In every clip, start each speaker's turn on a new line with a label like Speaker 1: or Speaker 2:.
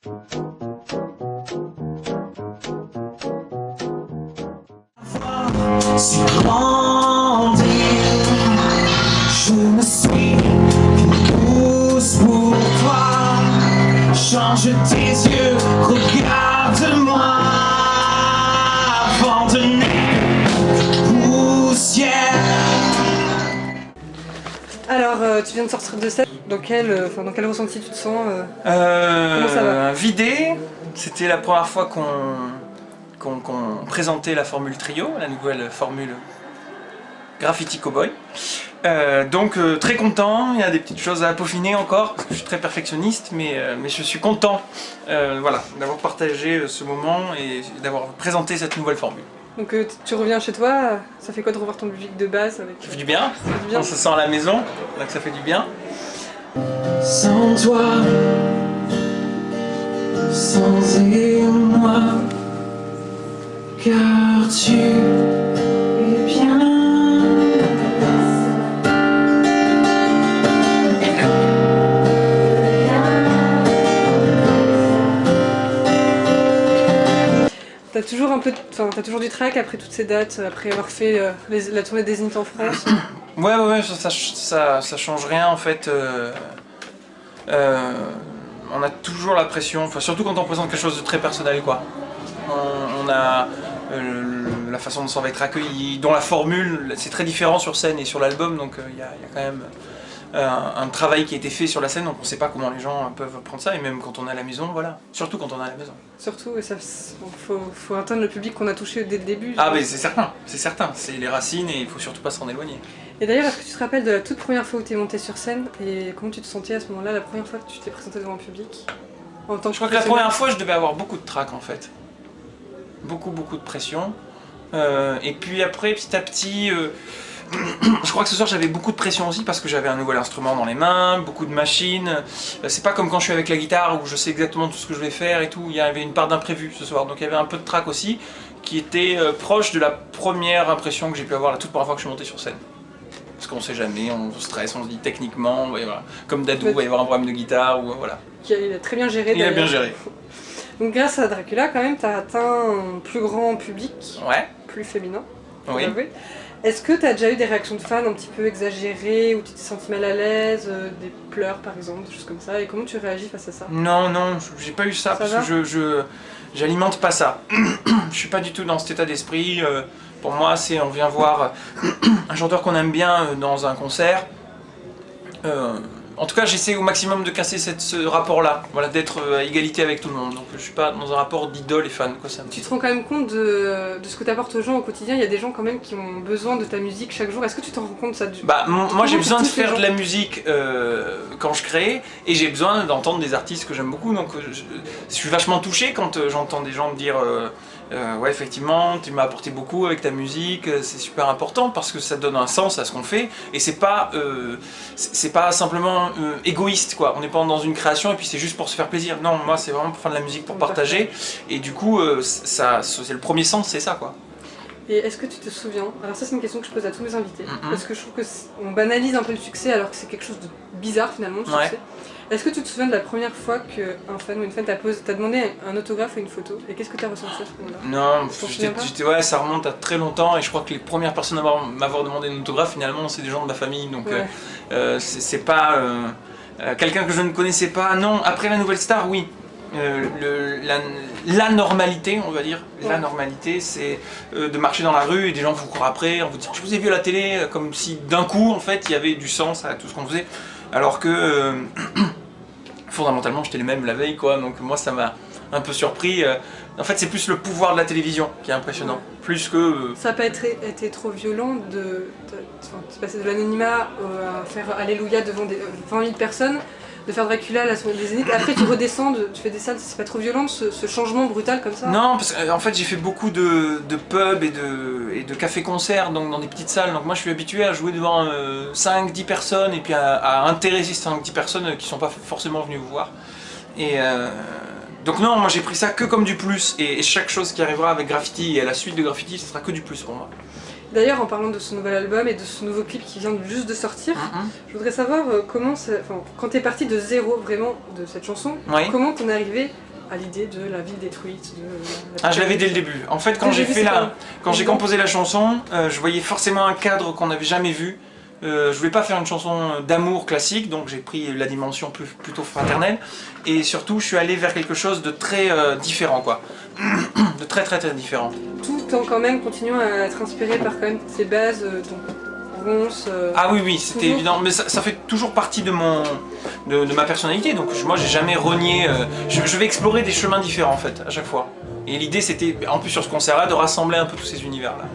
Speaker 1: Si grandi, je ne suis qu'une pousse pour toi. Change tes yeux, regarde-moi avant de naître poussière.
Speaker 2: Alors, tu viens de sortir de scène. Dans quel ressenti tu te sens Comment ça va?
Speaker 3: Vidé, c'était la première fois qu'on présentait la formule trio, la nouvelle formule Graffiti Cowboy. Donc très content, il y a des petites choses à peaufiner encore, parce que je suis très perfectionniste, mais je suis content voilà, d'avoir partagé ce moment et d'avoir présenté cette nouvelle formule.
Speaker 2: Donc tu reviens chez toi, ça fait quoi de revoir ton public de base avec...
Speaker 3: Ça fait du bien,
Speaker 2: ça fait du bien.
Speaker 3: On se sent à la maison, donc ça fait du bien.
Speaker 1: Sans toi, sans moi, car tu es bien.
Speaker 2: T'as toujours un peu, t'as toujours du trac après toutes ces dates, après avoir fait la tournée des Zénith en France.
Speaker 3: Ouais, ça change rien en fait. On a toujours la pression, enfin, surtout quand on présente quelque chose de très personnel quoi. On a la façon dont ça va être accueilli, dont la formule, c'est très différent sur scène et sur l'album, donc il y a quand même un travail qui a été fait sur la scène, donc on ne sait pas comment les gens peuvent prendre ça, et même quand on est à la maison, voilà. Surtout quand on est à la maison.
Speaker 2: Surtout, faut atteindre le public qu'on a touché dès le début.
Speaker 3: Ah mais c'est certain, c'est les racines et il faut surtout pas s'en éloigner.
Speaker 2: Et d'ailleurs, est-ce que tu te rappelles de la toute première fois où tu es monté sur scène et comment tu te sentais à ce moment-là, la première fois que tu t'es présenté devant un public en tant que...
Speaker 3: Je crois que la première fois, je devais avoir beaucoup de trac en fait. Beaucoup de pression. Et puis après, petit à petit... je crois que ce soir j'avais beaucoup de pression aussi parce que j'avais un nouvel instrument dans les mains, beaucoup de machines. C'est pas comme quand je suis avec la guitare où je sais exactement tout ce que je vais faire et tout. Il y avait une part d'imprévu ce soir, donc il y avait un peu de trac aussi qui était proche de la première impression que j'ai pu avoir la toute première fois que je suis monté sur scène. Parce qu'on sait jamais, on stresse, on se dit techniquement, voilà. Comme Dadou, il va y avoir un problème de guitare, ou voilà.
Speaker 2: Il a très bien géré.
Speaker 3: Il a bien géré.
Speaker 2: Donc grâce à Dracula, quand même, tu as atteint un plus grand public,
Speaker 3: ouais.
Speaker 2: Plus féminin.
Speaker 3: Oui.
Speaker 2: Est-ce que tu as déjà eu des réactions de fans un petit peu exagérées, où tu t'es senti mal à l'aise, des pleurs par exemple, des choses comme ça, et comment tu réagis face à ça?
Speaker 3: Non, j'ai pas eu ça parce que j'alimente pas ça. Je suis pas du tout dans cet état d'esprit. Pour moi, c'est on vient voir un chanteur qu'on aime bien dans un concert. En tout cas, j'essaie au maximum de casser ce rapport-là, voilà, d'être à égalité avec tout le monde. Donc je suis pas dans un rapport d'idole et fan. Quoi, ça
Speaker 2: Tu te rends quand même compte de ce que tu apportes aux gens au quotidien? Il y a des gens quand même qui ont besoin de ta musique chaque jour. Est-ce que tu te rends compte de ça?
Speaker 3: Bah, moi j'ai besoin de faire de la musique quand je crée, et j'ai besoin d'entendre des artistes que j'aime beaucoup. Donc je suis vachement touché quand j'entends des gens me dire ouais, effectivement, tu m'as apporté beaucoup avec ta musique, c'est super important parce que ça donne un sens à ce qu'on fait, et c'est pas simplement égoïste quoi. On n'est pas dans une création et puis c'est juste pour se faire plaisir. Non, moi c'est vraiment pour faire de la musique pour partager, et du coup c'est le premier sens, c'est ça quoi.
Speaker 2: Et est-ce que tu te souviens, alors ça c'est une question que je pose à tous mes invités, parce que je trouve qu'on banalise un peu le succès alors que c'est quelque chose de bizarre finalement le succès. Est-ce que tu te souviens de la première fois qu'un fan ou une fan t'a demandé un autographe ou une photo, et qu'est-ce que tu as ressenti à ce moment-là?
Speaker 3: Non, ouais, ça remonte à très longtemps, et je crois que les premières personnes à m'avoir demandé un autographe finalement c'est des gens de ma famille, donc c'est pas quelqu'un que je ne connaissais pas. Non, après la Nouvelle Star, oui. La normalité, on va dire, la normalité, c'est de marcher dans la rue et des gens vous courent après, on vous dit je vous ai vu à la télé, comme si d'un coup en fait il y avait du sens à tout ce qu'on faisait, alors que fondamentalement j'étais les mêmes la veille quoi, donc moi ça m'a un peu surpris. En fait c'est plus le pouvoir de la télévision qui est impressionnant, plus que... Ça
Speaker 2: n'a pas été trop violent de passer de l'anonymat à faire Alléluia devant 20 000 personnes, de faire Dracula à la soirée des Zénith, après tu redescends, tu fais des salles, c'est pas trop violent ce changement brutal comme ça?
Speaker 3: Non, parce qu'en fait j'ai fait beaucoup de pubs et de cafés-concerts, donc dans des petites salles, donc moi je suis habitué à jouer devant 5-10 personnes, et puis à intéresser 5-10 personnes qui sont pas forcément venues vous voir. Et donc non, moi j'ai pris ça que comme du plus, et chaque chose qui arrivera avec Graffiti et à la suite de Graffiti, ce sera que du plus pour moi.
Speaker 2: D'ailleurs, en parlant de ce nouvel album et de ce nouveau clip qui vient juste de sortir, je voudrais savoir comment, quand t'es parti de zéro vraiment de cette chanson, comment t'en es arrivé à l'idée de la ville détruite,
Speaker 3: je l'avais dès le début. En fait, quand j'ai composé la chanson, je voyais forcément un cadre qu'on n'avait jamais vu. Je voulais pas faire une chanson d'amour classique, donc j'ai pris la dimension plutôt fraternelle. Et surtout, je suis allé vers quelque chose de très différent, quoi. De très différent.
Speaker 2: Tout en quand même continuant à être inspiré par quand même ces bases, donc ronces.
Speaker 3: Ah oui, c'était évident, mais ça fait toujours partie de ma personnalité, donc moi j'ai jamais renié. Je vais explorer des chemins différents en fait, à chaque fois. Et l'idée c'était, en plus sur ce concert-là, de rassembler un peu tous ces univers-là.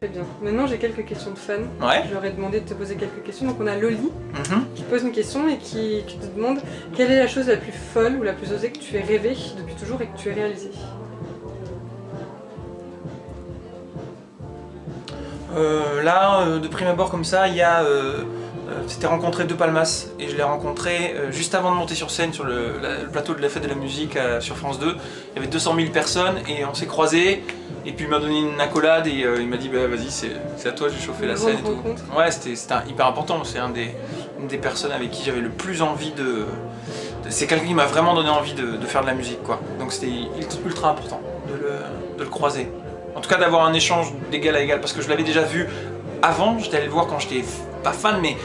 Speaker 2: Très bien. Maintenant j'ai quelques questions de fans.
Speaker 3: Ouais.
Speaker 2: Je leur ai demandé de te poser quelques questions. Donc on a Loli qui pose une question et qui te demande quelle est la chose la plus folle ou la plus osée que tu aies rêvé depuis toujours et que tu aies réalisée.
Speaker 3: Là, de prime abord comme ça, il y a... C'était rencontré De Palmas et je l'ai rencontré juste avant de monter sur scène sur le plateau de la fête de la musique sur France 2. Il y avait 200 000 personnes et on s'est croisés et puis il m'a donné une accolade et il m'a dit bah, vas-y c'est à toi, j'ai chauffé la scène et tout. Ouais, c'était hyper important, c'est une des personnes avec qui j'avais le plus envie de... C'est quelqu'un qui m'a vraiment donné envie de faire de la musique quoi. Donc c'était ultra important de le croiser. En tout cas d'avoir un échange d'égal à égal parce que je l'avais déjà vu avant, j'étais allé le voir quand j'étais pas fan mais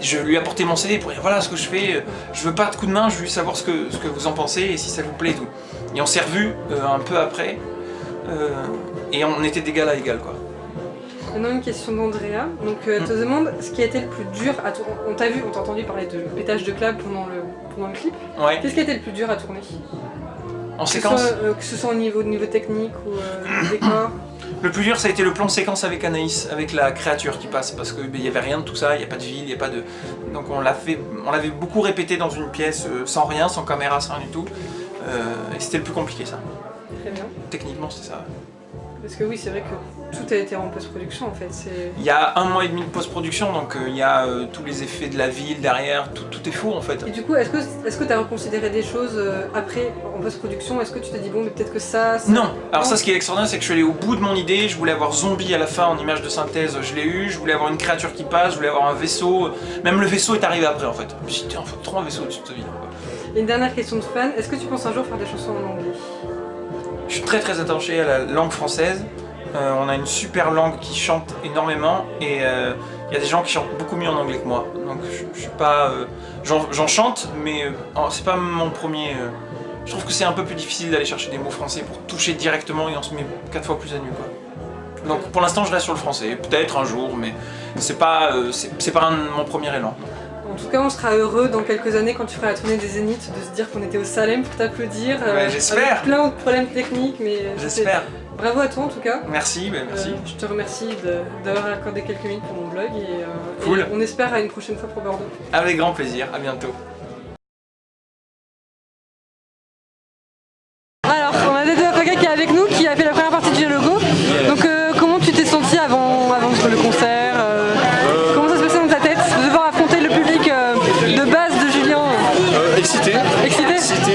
Speaker 3: je lui ai apporté mon CD pour dire voilà ce que je fais, je veux pas de coup de main, je veux savoir ce que vous en pensez et si ça vous plaît et tout. Et on s'est revus un peu après et on était d'égal à égal quoi.
Speaker 2: Maintenant une question d'Andrea, donc elle te demande ce qui a été le plus dur à tourner. On t'a vu, on t'a entendu parler de pétage de câble pendant le clip.
Speaker 3: Ouais.
Speaker 2: Qu'est-ce qui a été le plus dur à tourner?
Speaker 3: En séquence
Speaker 2: que ce soit au niveau technique ou décor.
Speaker 3: Le plus dur ça a été le plan de séquence avec Anaïs, avec la créature qui passe, parce qu'il n'y avait rien de tout ça, il n'y a pas de ville, il n'y a pas de... Donc on l'avait beaucoup répété dans une pièce sans rien, sans caméra, sans rien du tout. Et c'était le plus compliqué ça.
Speaker 2: Très bien.
Speaker 3: Techniquement c'était ça.
Speaker 2: Parce que oui, c'est vrai que tout a été en post-production en fait.
Speaker 3: Il y a 1 mois et demi de post-production, donc il y a tous les effets de la ville derrière, tout est fou en fait.
Speaker 2: Et du coup, est-ce que tu as reconsidéré des choses après, en post-production? Est-ce que tu t'es dit bon, mais peut-être que ça...
Speaker 3: Non. Alors ça, ce qui est extraordinaire, c'est que je suis allé au bout de mon idée, je voulais avoir zombie à la fin en image de synthèse, je l'ai eu, je voulais avoir une créature qui passe, je voulais avoir un vaisseau, même le vaisseau est arrivé après en fait. Je me suis dit, il faut trop un vaisseau de cette vie.
Speaker 2: Et une dernière question de fan, est-ce que tu penses un jour faire des chansons en anglais?
Speaker 3: Je suis très attaché à la langue française. On a une super langue qui chante énormément et il y a des gens qui chantent beaucoup mieux en anglais que moi. Donc je suis pas... J'en chante, mais c'est pas mon premier... je trouve que c'est un peu plus difficile d'aller chercher des mots français pour toucher directement et on se met 4 fois plus à nu quoi. Donc pour l'instant je reste sur le français, peut-être un jour, mais c'est pas mon premier élan.
Speaker 2: En tout cas, on sera heureux dans quelques années quand tu feras la tournée des Zéniths de se dire qu'on était au Salem pour t'applaudir.
Speaker 3: Ouais, j'espère.
Speaker 2: Avec plein de problèmes techniques, mais
Speaker 3: j'espère.
Speaker 2: Bravo à toi en tout cas.
Speaker 3: Merci, merci.
Speaker 2: Je te remercie d'avoir accordé quelques minutes pour mon blog et,
Speaker 3: cool.
Speaker 2: Et on espère à une prochaine fois pour Bordeaux.
Speaker 3: Avec grand plaisir, à bientôt.
Speaker 2: Alors, on a Dédé Apaga qui est avec nous, qui a fait la première partie du logo. Donc comment tu t'es senti avant le concert comment ça se passait dans ta tête de devoir affronter le public de base de Julien?
Speaker 4: Excité.
Speaker 2: Excité,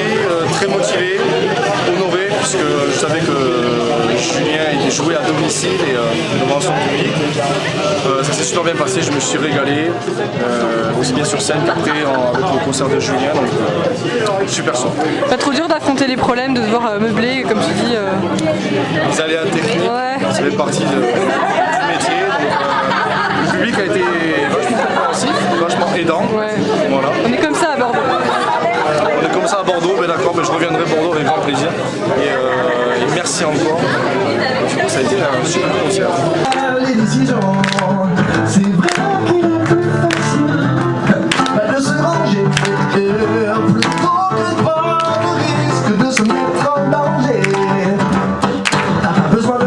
Speaker 4: très motivé, honoré, puisque je savais que Julien était joué à domicile et devant son public. Ça s'est super bien passé, je me suis régalé, aussi bien sur scène qu'après avec le concert de Julien, donc super son.
Speaker 2: Pas trop dur d'affronter les problèmes, de devoir meubler, comme tu dis
Speaker 4: Les aléas techniques,
Speaker 2: ouais.
Speaker 4: Ça fait partie du métier. Donc, le public a été vachement compréhensif, vachement aidant.
Speaker 2: Ouais.
Speaker 4: Voilà.
Speaker 2: On est comme ça à Bordeaux.
Speaker 4: On est comme ça à Bordeaux, mais d'accord, je reviendrai à Bordeaux avec grand plaisir. Et merci encore. Ça a été un super concert.
Speaker 1: Les décisions, c'est vraiment qu'il est plus facile de se ranger plutôt que de prendre le risque de se mettre en danger. T'as pas besoin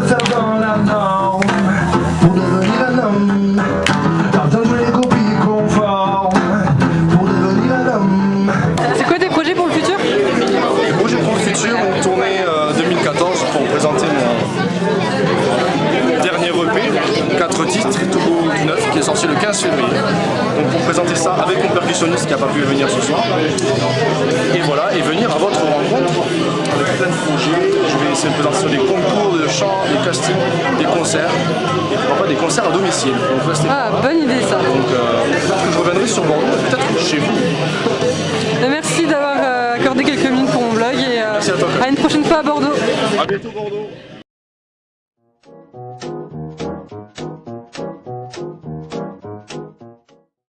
Speaker 4: sur une tournée 2014 pour présenter mon dernier EP, 4 titres, tout beau, tout neuf, qui est sorti le 15 février. Donc pour présenter ça avec mon percussionniste qui n'a pas pu venir ce soir. Et voilà, et venir à votre rencontre avec plein de projets. Je vais essayer de présenter sur des concours de chant, des castings, des concerts, et pourquoi pas des concerts à domicile. Donc,
Speaker 2: ah, bonne idée ça.
Speaker 4: Donc peut-être que je reviendrai sur Bordeaux, peut-être chez vous.
Speaker 2: Merci d'avoir accordé quelques minutes pour mon vlog et
Speaker 4: Merci à toi,
Speaker 2: à une prochaine fois à Bordeaux.
Speaker 4: À bientôt Bordeaux.